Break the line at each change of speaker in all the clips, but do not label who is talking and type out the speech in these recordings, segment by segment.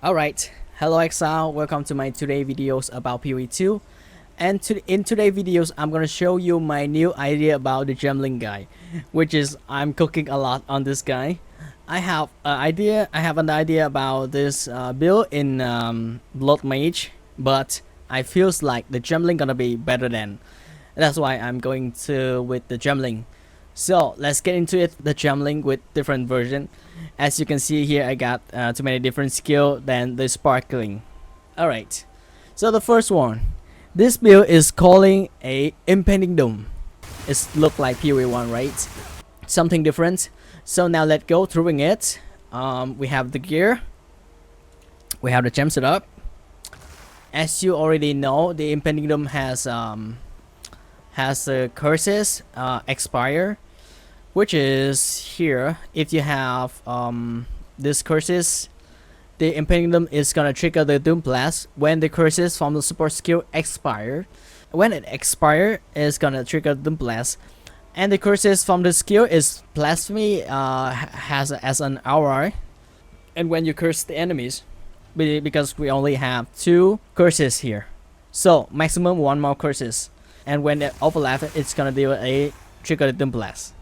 Alright, hello Exile, welcome to my today videos about PoE 2. And in today's videos, I'm gonna show you my new idea about the Gemling guy, which is I'm cooking a lot on this guy. I have an idea about this build in Blood Mage, but I feels like the Gemling gonna be better than. That's why I'm going to with the Gemling. So let's get into it. The Gemling with different version. As you can see here, I got too many different skill than the sparkling. Alright, so the first one, this build is calling a Impending Doom. It look like PoE 1, right? Something different. So now let's go through it. We have the gear, we have the gem setup. As you already know, the Impending Doom has curses expire, which is here. If you have this curses, the Impending Doom is gonna trigger the Doom Blast when the curses from the support skill expire. When it expire, it's gonna trigger Doom Blast, and the curses from the skill is Blasphemy has as an aura. And when you curse the enemies, because we only have 2 curses here, so maximum 1 more curses, and when they overlap, it's gonna do a trigger the Doom Blast,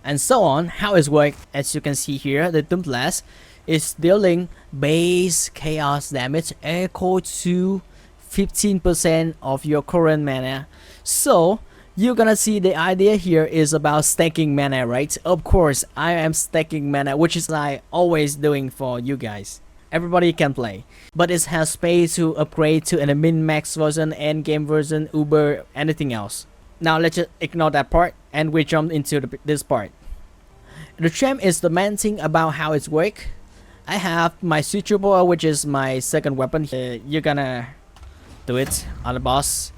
and so on. How it works, as you can see here, the Doom Blast is dealing base chaos damage equal to 15% of your current mana. So you're gonna see the idea here is about stacking mana, right? Of course, I am stacking mana, which is I always doing for you guys. Everybody can play, but it has space to upgrade to a min-max version, end game version, Uber, anything else. Now let's just ignore that part and we jump into this part. The gem is the main thing about how it's work. I have my switchable, which is my second weapon. You're gonna do it on the boss,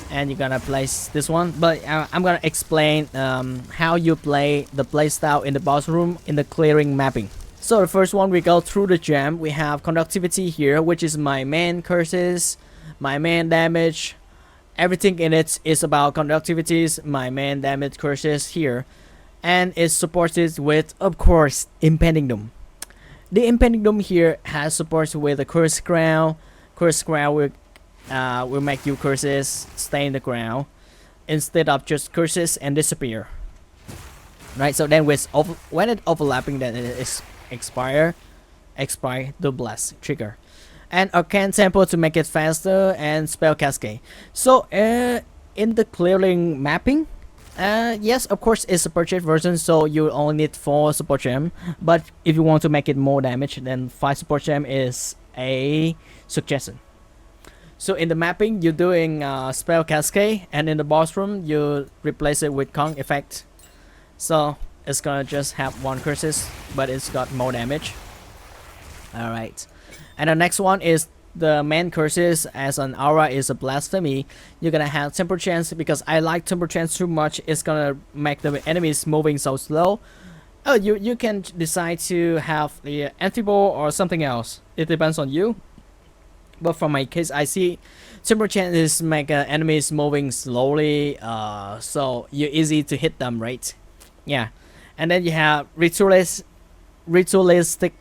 and you're gonna place this one. But I'm gonna explain how you play the playstyle in the boss room in the clearing mapping. So the first one, we go through the gem. We have conductivity here, which is my main curses, my main damage. Everything in it is about conductivities, my main damage curses here, and is supported with, of course, Impending Doom. The Impending Doom here has support with the Curse Crown. Curse Crown will make you curses stay in the ground instead of just curses and disappear. Right, so then when it overlapping, then it is expire the blast trigger, and Arcane Tempo to make it faster, and Spell Cascade. So in the clearing mapping, yes, of course it's a purchase version, so you only need 4 support gem, but if you want to make it more damage, then 5 support gem is a suggestion. So in the mapping, you're doing Spell Cascade, and in the boss room you replace it with Kong effect, so it's gonna just have 1 curses, but it's got more damage. Alright, and the next one is the main curses as an aura is a Blasphemy. You're gonna have temper chance, because I like temper chance too much. It's gonna make the enemies moving so slow. Oh, you can decide to have the anti-ball or something else. It depends on you. But for my case, I see temper chance is make enemies moving slowly, so you're easy to hit them, right? Yeah. And then you have ritualistic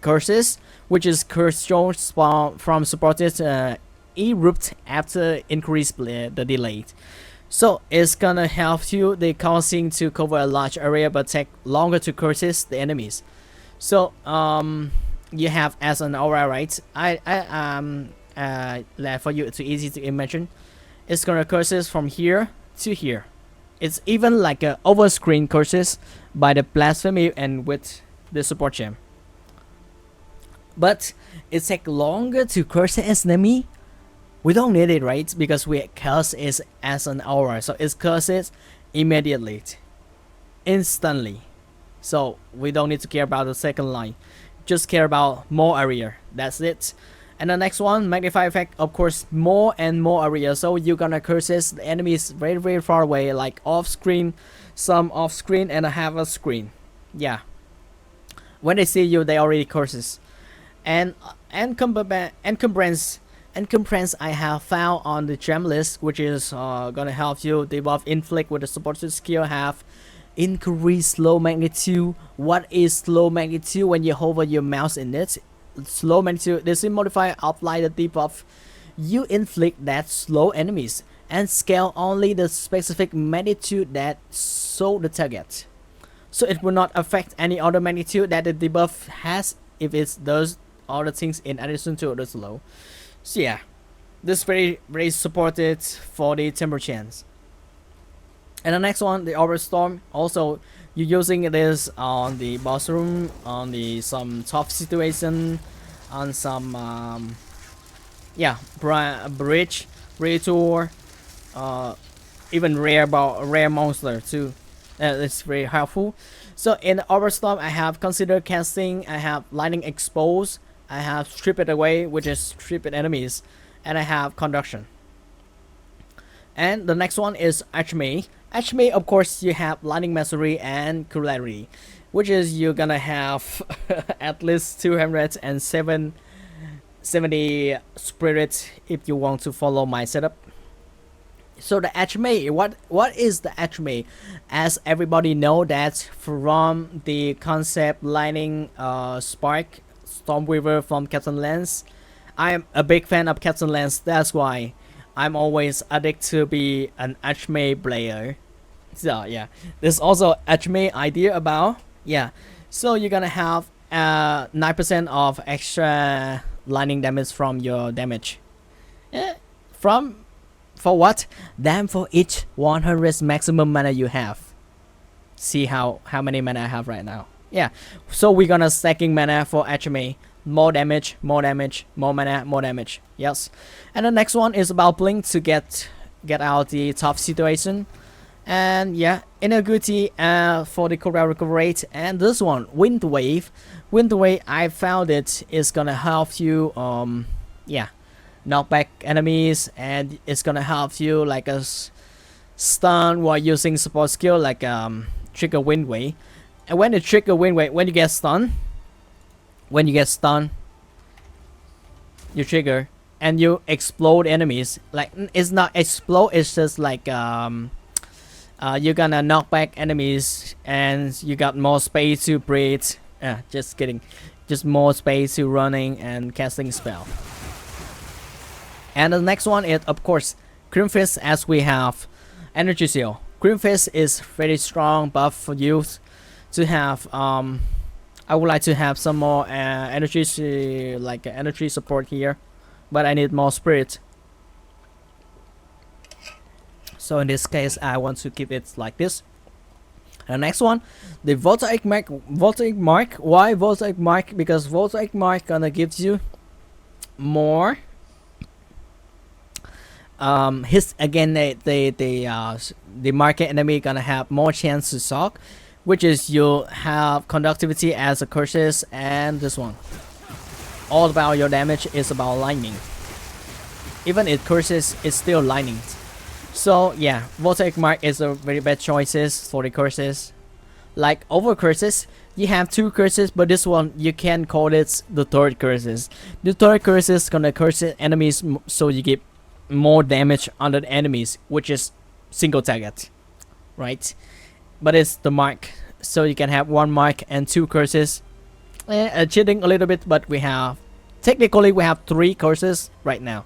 curses, which is curse stones from supported erupt after increase the delay. So it's gonna help you the causing to cover a large area but take longer to curses the enemies. So you have as an aura, right? For you it's easy to imagine. It's gonna curses from here to here. It's even like a overscreen curses by the Blasphemy and with the support gem. But it takes longer to curse an enemy. We don't need it, right? Because we curse is as an aura, so it curses immediately, instantly. So we don't need to care about the second line. Just care about more area. That's it. And the next one, magnify effect, of course, more and more area. So you're gonna curses the enemies very far away, like off screen, some off screen, and half a screen. Yeah. When they see you, they already curses. And encumbrance I have found on the gem list, which is gonna help you debuff inflict with the supported skill, have increase slow magnitude. What is slow magnitude? When you hover your mouse in it, slow magnitude. This modifier apply the debuff. You inflict that slow enemies and scale only the specific magnitude that so the target. So it will not affect any other magnitude that the debuff has if it does other things in addition to the slow. So yeah, this very supported for the temper chance. And the next one, the Overstorm, also you're using this on the boss room, on the some tough situation, on some yeah, bridge, tour, even rare monster too. It's very helpful. So in Overstorm, I have Consider Casting, I have Lightning Expose, I have Strip It Away, which is Strip It Enemies, and I have Conduction. And the next one is Archmage. Archmage, of course, you have Lightning Mastery and Cruelty, which is you're gonna have at least 270 spirits if you want to follow my setup. So the Archmage, what is the Archmage? As everybody know that from the concept Lightning Spark Stormweaver from Captain Lance, I'm a big fan of Captain Lance. That's why I'm always addicted to be an Archmage player. So yeah, there's also Archmage idea about, yeah. So you're gonna have 9% of extra lightning damage from your damage. For what? Damn, for each 100 maximum mana you have. See how many mana I have right now. Yeah, so we're gonna stacking mana for Archmage. More damage, more damage, more mana, more damage. Yes. And the next one is about Blink to get out the tough situation. And yeah, Inner Beauty for the correct recovery rate. And this one, Wind Wave. Wind Wave, I found it is gonna help you yeah, knock back enemies, and it's gonna help you like a stun while using support skill like trigger Wind Wave. And when you trigger Wind Wave, when you get stunned, you trigger and you explode enemies. Like, it's not explode, it's just like you're gonna knock back enemies and you got more space to breathe. Just kidding, just more space to running and casting spell. And the next one is of course Grimfist, as we have Energy Seal. Grimfist is very strong buff for you to have. I would like to have some more energy, like energy support here, but I need more spirit. So in this case, I want to keep it like this. And the next one, the Voltaic Mark. Voltaic Mark. Why Voltaic Mark? Because Voltaic Mark gonna give you more. His again, the market enemy gonna have more chance to shock, which is you have conductivity as a curses, and this one, all about your damage is about lightning. Even if curses, it's still lightning. So yeah, Voltaic Mark is a very bad choices for the curses. Like over curses, you have 2 curses, but this one you can call it the third curses. The third curse is gonna curse enemies, so you get more damage on the enemies, which is single target, right? But it's the mark, so you can have 1 mark and 2 curses. Cheating a little bit, but we have technically we have 3 curses right now.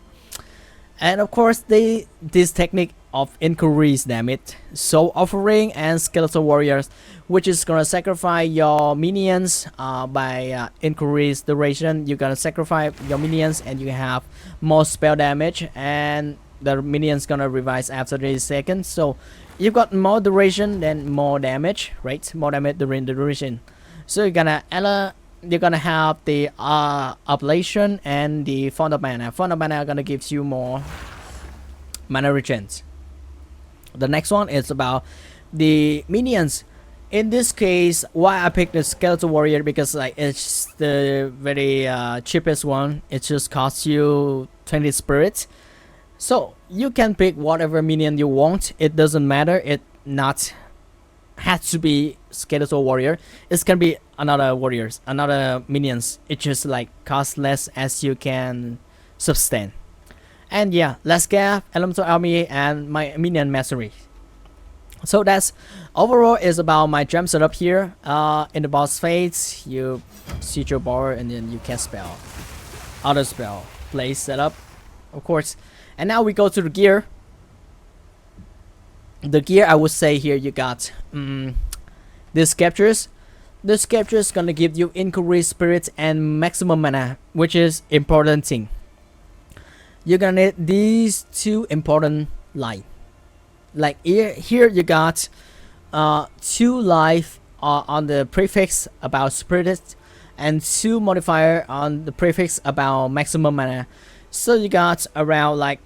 And of course this technique of increase damage, so offering and skeletal warriors, which is gonna sacrifice your minions by increase duration. You're gonna sacrifice your minions and you have more spell damage, and the minions gonna revive after 30 seconds. So you've got more duration than more damage, right? More damage during the duration. So you're gonna have the ablation and the font of mana. Font of mana are gonna give you more mana regen. The next one is about the minions. In this case, why I picked the skeletal warrior, because like it's the very cheapest one. It just costs you 20 spirits. So you can pick whatever minion you want. It doesn't matter. It not has to be skeletal warrior. It can be another warriors, another minions. It just like costs less as you can sustain. And yeah, let's get elemental army and my minion mastery. So that's overall is about my gem setup here. In the boss phase, you see your bar and then you cast spell, auto spell, place setup, of course. And now we go to the gear. The gear, I would say here you got these captures. This capture is gonna give you increased spirit and maximum mana, which is important thing. You're gonna need these two important light. Like here you got 2 life on the prefix about spirit and 2 modifier on the prefix about maximum mana. So you got around like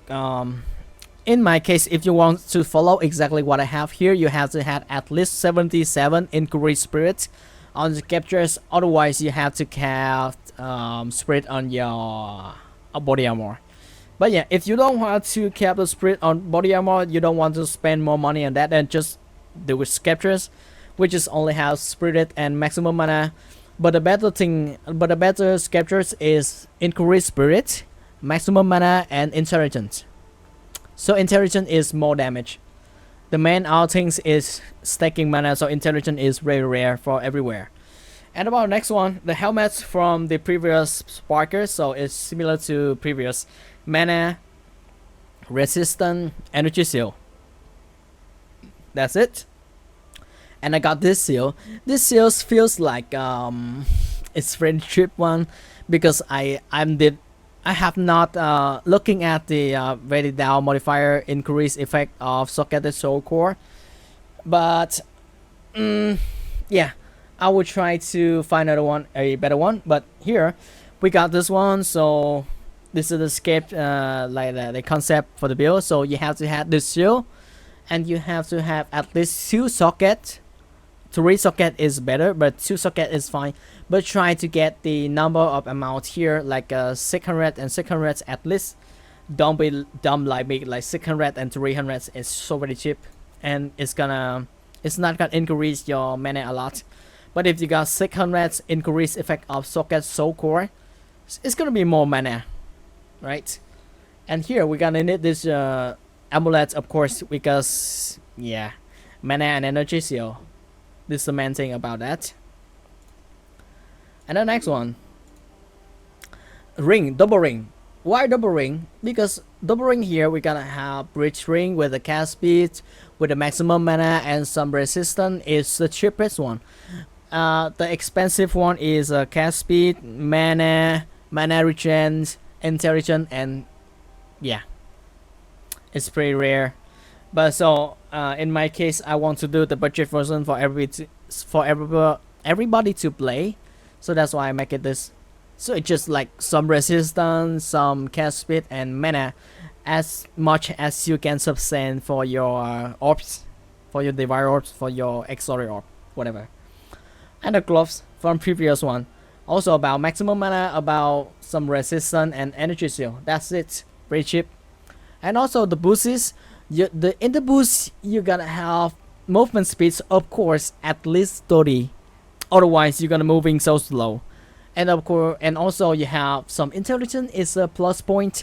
in my case, if you want to follow exactly what I have here, you have to have at least 77 increased spirit on the captures. Otherwise you have to cast spirit on your body armor. But yeah, if you don't want to cap the spirit on body armor, you don't want to spend more money on that, then just do with captures, which is only has spirit and maximum mana. But the better captures is increased spirit, maximum mana, and intelligence. So intelligence is more damage. The main all things is stacking mana, so intelligence is very rare for everywhere. And about next one, the helmets from the previous sparkers, so it's similar to previous mana, resistant, energy seal. That's it. And I got this seal. This seal feels like it's very cheap one because I have not looking at the very down modifier increase effect of socketed soul core, but yeah, I will try to find another one, a better one. But here we got this one, so this is the scape like the concept for the build. So you have to have this seal, and you have to have at least 2 socket. 3 socket is better, but 2 socket is fine. But try to get the number of amount here like 600 and 600 at least. Don't be dumb like me, like 600 and 300 is so very cheap, and it's not gonna increase your mana a lot. But if you got 600 increase effect of socket soul core, it's gonna be more mana, right? And here we're gonna need this amulet, of course, because yeah, mana and energy seal. This is the main thing about that. And the next one, ring, double ring. Why double ring? Because double ring here we're gonna have bridge ring with the cast speed, with the maximum mana and some resistance is the cheapest one. The expensive one is cast speed, mana regen, intelligence, and yeah, it's pretty rare. But so in my case, I want to do the budget version for everybody to play, so that's why I make it this. So it's just like some resistance, some cast speed, and mana, as much as you can sustain for your orbs, for your divine orbs, for your exotic orb, whatever. And the gloves from previous one, also about maximum mana, about some resistance and energy seal. That's it, very cheap. And also the boosts. In the boost you gotta have movement speeds, of course, at least 30, otherwise you're gonna moving so slow. And of course, and also you have some intelligence is a plus point.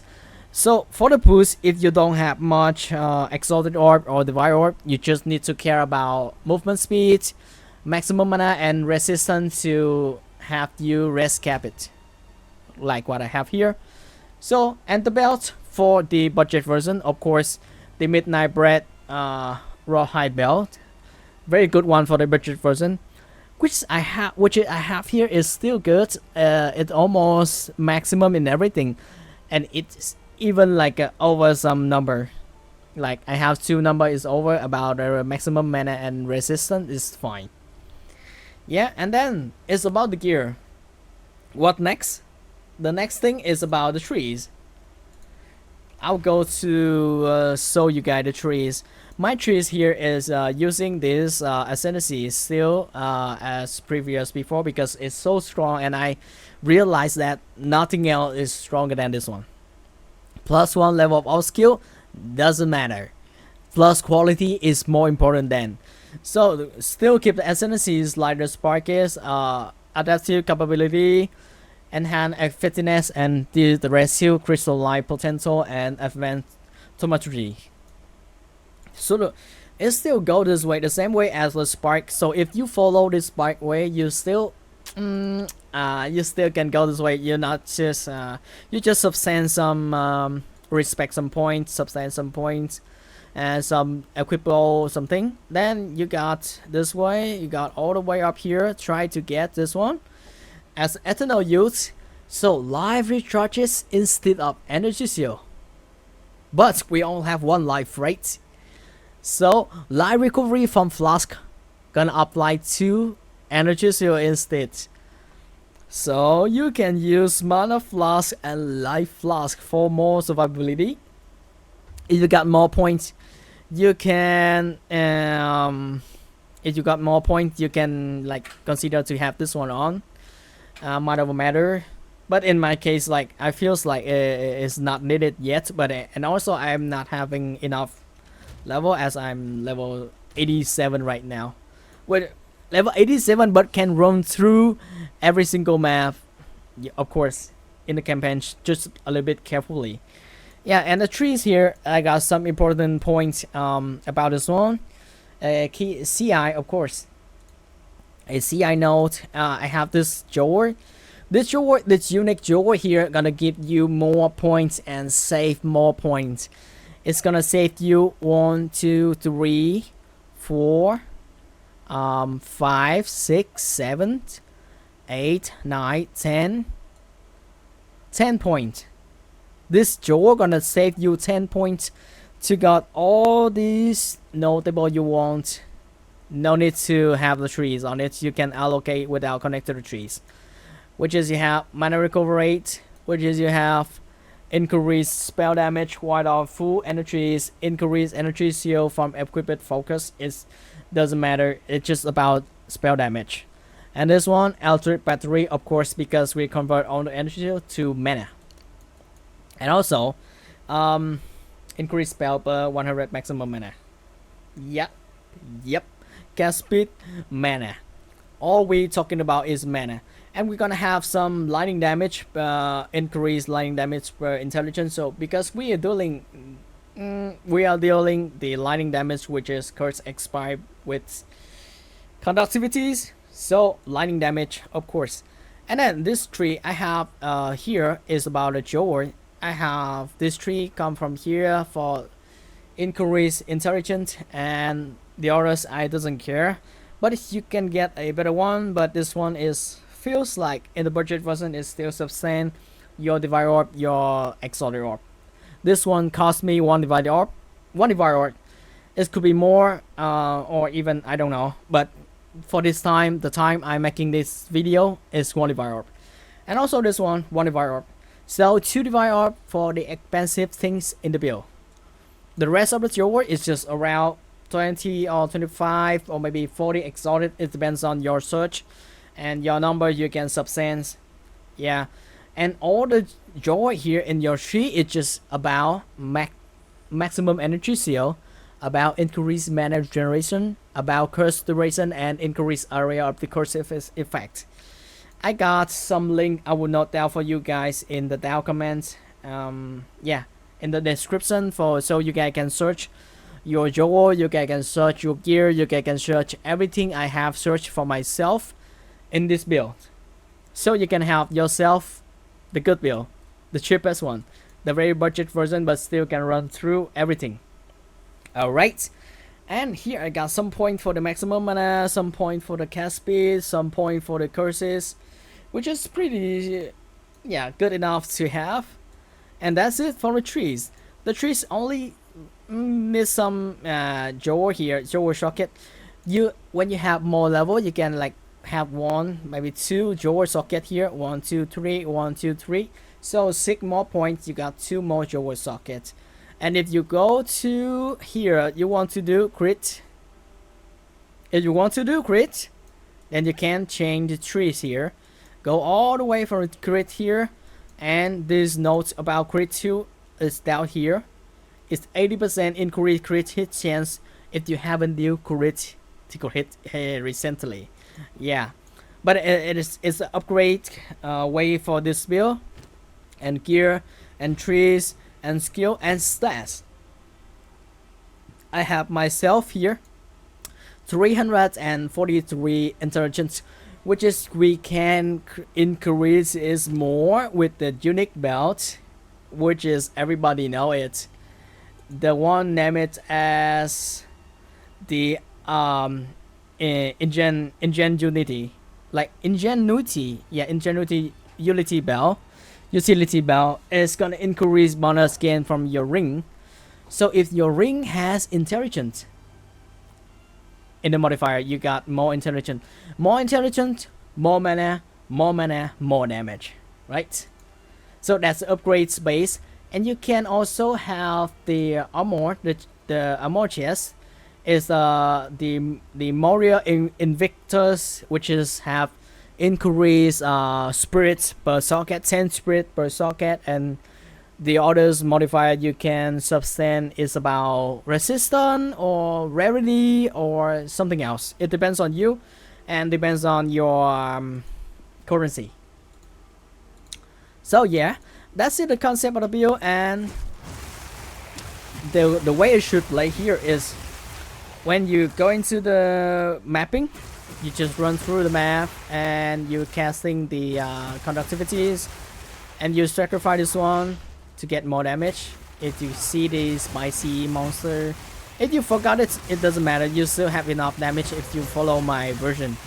So for the boost, if you don't have much exalted orb or divine orb, you just need to care about movement speed, maximum mana, and resistance to have you rest cap it, like what I have here. So, and the belt for the budget version, of course, the Midnight Bread rawhide belt, very good one for the budget version, which I have here is still good. It's almost maximum in everything, and it's even like over some number. Like I have 2 number is over about the maximum mana and resistance is fine. Yeah, and then it's about the gear. What next? The next thing is about the trees. I'll go to show you guys the trees. My trees here is using this ascendancy still as previous before because it's so strong, and I realized that nothing else is stronger than this one. +1 level of all skill doesn't matter. Plus quality is more important than. So still keep the ascendancies like the sparkers, adaptive capability, enhance effectiveness, and the rescue crystal light potential and advanced tomatry. So it still go this way, the same way as the spark. So if you follow this spark way, you still you still can go this way. You're not just you just substain some respect some points, substain some points, and some equipable something. Then you got this way, you got all the way up here. Try to get this one as eternal youth. So life recharges instead of energy seal. But we all have one life, right? So life recovery from flask gonna apply to energy seal instead. So you can use mana flask and life flask for more survivability. If you got more points, you can if you got more points, you can like consider to have this one on. Might over matter. But in my case, like I feels like it's not needed yet. But and also I'm not having enough level as I'm level 87 right now. With level 87, but can run through every single map. Yeah, of course, in the campaign, just a little bit carefully. Yeah, and the trees here, I got some important points about this one. Key CI, of course. A CI note. I have this jewel. This unique jewel here gonna give you more points and save more points. It's gonna save you 1, 2, 3, 4, 5, 6, 7, 8, 9, 10. 10 points. This jewel gonna save you 10 points to got all these notable you want. No need to have the trees on it. You can allocate without connected to trees. Which is you have mana recovery rate, which is you have increased spell damage while on full energies, increased energy seal from equipped focus. It doesn't matter, it's just about spell damage. And this one, electric battery, of course, because we convert all the energy seal to mana. And also, increased spell per 100 maximum mana. Yep. Cast speed, mana. All we talking about is mana. And we're gonna have some lightning damage, increased lightning damage per intelligence. So because we are dealing the lightning damage, which is curse expire with conductivities. So lightning damage, of course. And then this tree I have here is about a jewel. I have this tree come from here for increased intelligence, and the others I doesn't care. But you can get a better one. But this one is feels like in the budget version is still sustain your divide orb, your exalted orb. This one cost me one divide orb. It could be more or even I don't know. But for this time, the time I'm making this video is one divide orb. And also this one divide orb. So 2 divide orb for the expensive things in the build. The rest of the jewel is just around 20 or 25 or maybe 40 exalted. It depends on your search and your number you can substance. Yeah, and all the joy here in your tree is just about maximum energy seal, about increased mana generation, about curse duration, and increased area of the cursive effect. I got some link I will note down for you guys in the down comments. Yeah, in the description for so you guys can search your jewel, you guys can search your gear, you guys can search everything I have searched for myself in this build, so you can have yourself the good build, the cheapest one, the very budget version, but still can run through everything. Alright, and here I got some point for the maximum mana, some point for the cast speed, some point for the curses, which is pretty good enough to have. And that's it for the trees. The trees only need some jewel here, jewel socket. When you have more level, you can like have 1 maybe 2 jewel socket here, 1 2 3 1 2 3, so 6 more points, you got 2 more jewel sockets. And if you go to here, you want to do crit, then you can change the trees here, go all the way from crit here, and this note about crit 2 is down here. It's 80% increased crit hit chance if you haven't do critical hit recently. Yeah, but it's an upgrade way for this build, and gear and trees and skill and stats. I have myself here 343 intelligence, which is we can increase is more with the unique belt, which is everybody know it. The one name it as the ingenuity, like ingenuity, yeah, ingenuity utility bell. Utility bell is gonna increase bonus gain from your ring. So if your ring has intelligence in the modifier, you got more intelligent, more intelligent, more mana, more mana, more damage, right? So that's the upgrades base, and you can also have the armor. The armor chest is the Moria Invictus, which is have increase spirits per socket, 10 spirit per socket, and the others modifier you can sustain is about resistance or rarity or something else. It depends on you and depends on your currency. So yeah, that's it, the concept of the build, and the way it should play here is when you go into the mapping, you just run through the map and you're casting the conductivities, and you sacrifice this one to get more damage. If you see the spicy monster, if you forgot it, it doesn't matter, you still have enough damage. If you follow my version,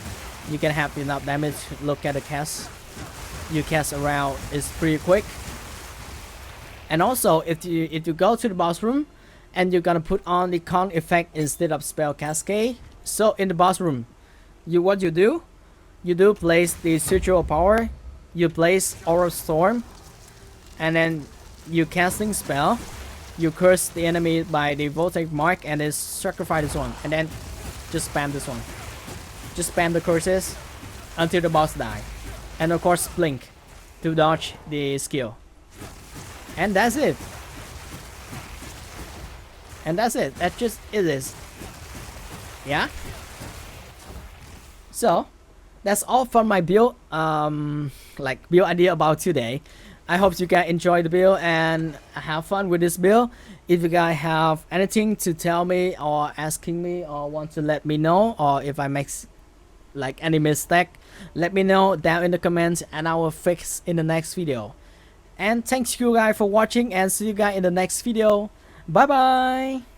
you can have enough damage. Look at the cast, you cast around is pretty quick. And also if you go to the boss room and you're gonna put on the con effect instead of spell cascade, so in the boss room, what you do place the spiritual power, you place aura storm, and then you casting spell, you curse the enemy by the voltage mark, and then sacrifice this one, and then just spam this one, just spam the curses until the boss die, and of course blink to dodge the skill, and that's it. That's just it is. Yeah, so that's all for my build, like build idea about today. I hope you guys enjoy the build and have fun with this build. If you guys have anything to tell me or asking me or want to let me know, or if I make like any mistake, let me know down in the comments and I will fix in the next video. And thanks you guys for watching, and see you guys in the next video. Bye bye.